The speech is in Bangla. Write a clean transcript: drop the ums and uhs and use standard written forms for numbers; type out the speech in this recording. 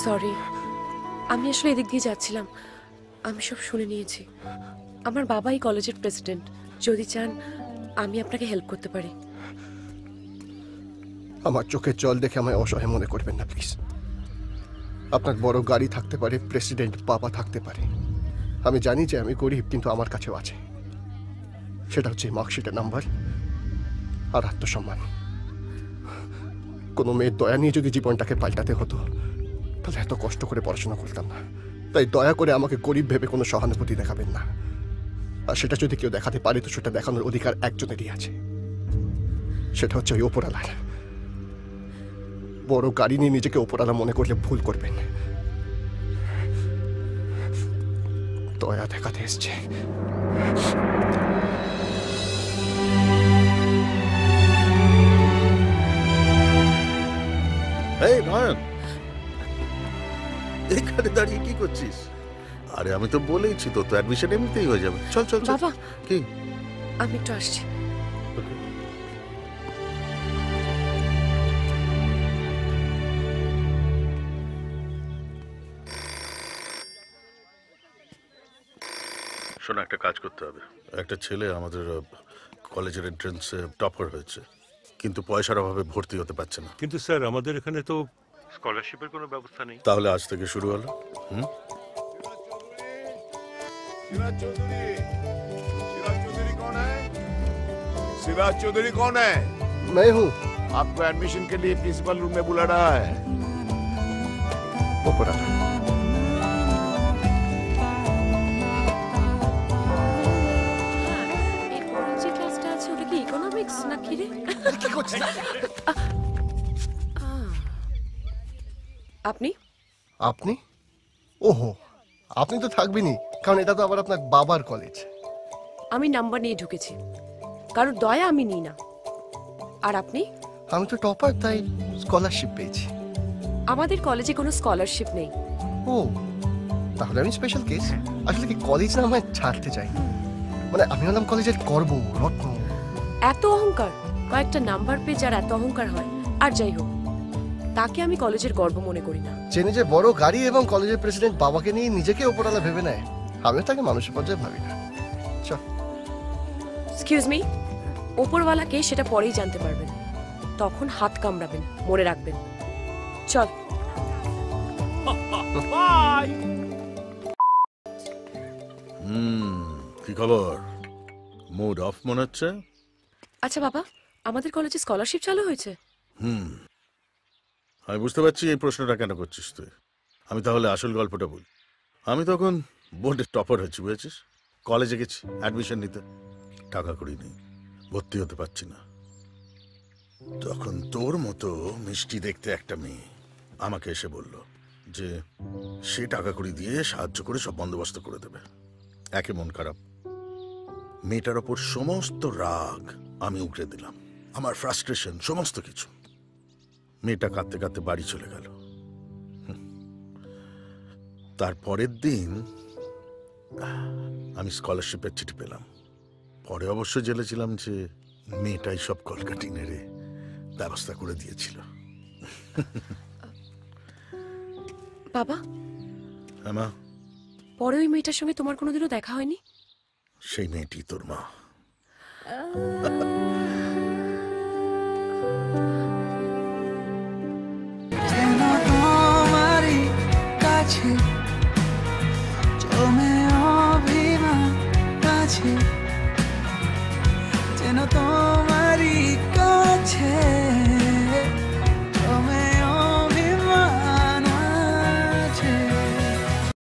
সরি, আমি আসলে এদিক দিয়ে যাচ্ছিলাম, আমি সব শুনে নিয়েছি। আমার বাবাই কলেজের প্রেসিডেন্ট, যদি চান আমি আপনাকে হেল্প করতে পারি। আমার চোখের জল দেখে আমায় অসহায় মনে করবেন না প্লিজ। আপনার বড় গাড়ি থাকতে পারে, প্রেসিডেন্ট বাবা থাকতে পারে, আমি জানি যে আমি গরিব, কিন্তু আমার কাছেও আছে। সেটা হচ্ছে মার্কশিটের নাম্বার আর আত্মসম্মান। কোনো মেয়ের দয়া নিয়ে যদি জীবনটাকে পাল্টাতে হতো তাহলে এত কষ্ট করে পড়াশোনা করতাম না। তাই দয়া করে আমাকে গরিব ভেবে কোনো সহানুভূতি দেখাবেন না। আর সেটা যদি কেউ দেখাতে পারে তো সেটা দেখানোর অধিকার একজনেরই আছে, সেটা হচ্ছে ওই ওপরালার। বড় গাড়ি নিয়ে নিজেকে ওপরালা মনে করলে ভুল করবেন। দয়া দেখাতে এসছে। এই নয়ন, এখানে দাঁড়িয়ে কি করছিস? আরে আমি তো বলেইছি তো, অ্যাডমিশন এমনিতেই হয়ে যাবে। চল চল বাবা, কি আমি একটু আসছি। শোনো, একটা কাজ করতে হবে। একটা ছেলে আমাদের কলেজের এন্ট্রান্সে টপার হয়েছে, কিন্তু পয়সার অভাবে ভর্তি হতে পারছে না। কিন্তু স্যার আমাদের এখানে তো স্কলারশিপের কোনো ব্যবস্থা নেই। তাহলে আজ থেকে শুরু হলো। शिवराज चौधरी कौन है? मैं हूँ। आपको एडमिशन के लिए प्रिंसिपल रूम में बुला रहा है। ওপরালা। এরপরে যে ক্লাসটা আছে ওটা কি ইকোনমিক্স নাকি রে? কি করছিস? আপনি আপনি? ওহো, আপনি তো থাকবেনই, কারণ এটা তো আবার আপনার বাবার কলেজ। আমি নাম্বার নিয়ে ঢুকেছি, কারোর দয়া আমি নিই না। আর আপনি? আমি তো টপার, তাই স্কলারশিপ পেয়েছি। আমাদের কলেজে কোনো স্কলারশিপ নেই। ও, তাহলে আমি স্পেশাল কেস। আসলে কি কলেজ না আমায় ছাড়তে চাই, মানে আমি হলাম কলেজের গর্ব, রত্ন। এত অহংকার? কয়েকটা নাম্বার পেয়ে যার এত অহংকার হয়, আর যাই হোক, তাকে আমি কলেজের গর্ব মনে করি না। যে নিজের বড় গাড়ি এবং কলেজের প্রেসিডেন্ট বাবাকে নিয়ে নিজেকে ওপরালা ভেবে নেয়, আমিও তাকে মানুষের পর্যায়ে ভাবি না। চল। এক্সকিউজ মি, ওপরওয়ালা কে সেটা পরেই জানতে পারবেন, তখন হাত কামড়াবেন, মনে রাখবেন। চল। কি খবর? মুড অফ মনে হচ্ছে। আচ্ছা বাবা, আমাদের কলেজে স্কলারশিপ চালু হয়েছে? আমি বুঝতে পারছি এই প্রশ্নটা কেন করছিস তুই। আমি তাহলে আসল গল্পটা বলি। আমি তখন বোর্ডের টপার হয়েছি, বুঝেছিস। কলেজে গেছি অ্যাডমিশন নিতে, টাকা করি নেই, ভর্তি হতে পারছি না। তখন তোর মতো মিষ্টি দেখতে একটা মেয়ে আমাকে এসে বলল যে সে টাকা কড়ি দিয়ে সাহায্য করে সব বন্দোবস্ত করে দেবে। একে মন খারাপ, মেয়েটার ওপর সমস্ত রাগ আমি উগড়ে দিলাম, আমার ফ্রাস্ট্রেশন সমস্ত কিছু। মেয়েটা কাঁদতে কাঁদতে বাড়ি চলে গেল। তারপরের দিন আমি স্কলারশিপের চিঠি পেলাম। পরে অবশ্য জেনেছিলাম যে মেয়েটাই সব কলকাঠি নেড়ে ব্যবস্থা করে দিয়েছিল। বাবা, হ্যাঁ মা। পরে ওই মেয়েটার সঙ্গে তোমার কোনোদিনও দেখা হয়নি? সেই মেয়েটি তোর মা। তোমারই কাছে জমে অভিমান আছে, যেন তোমার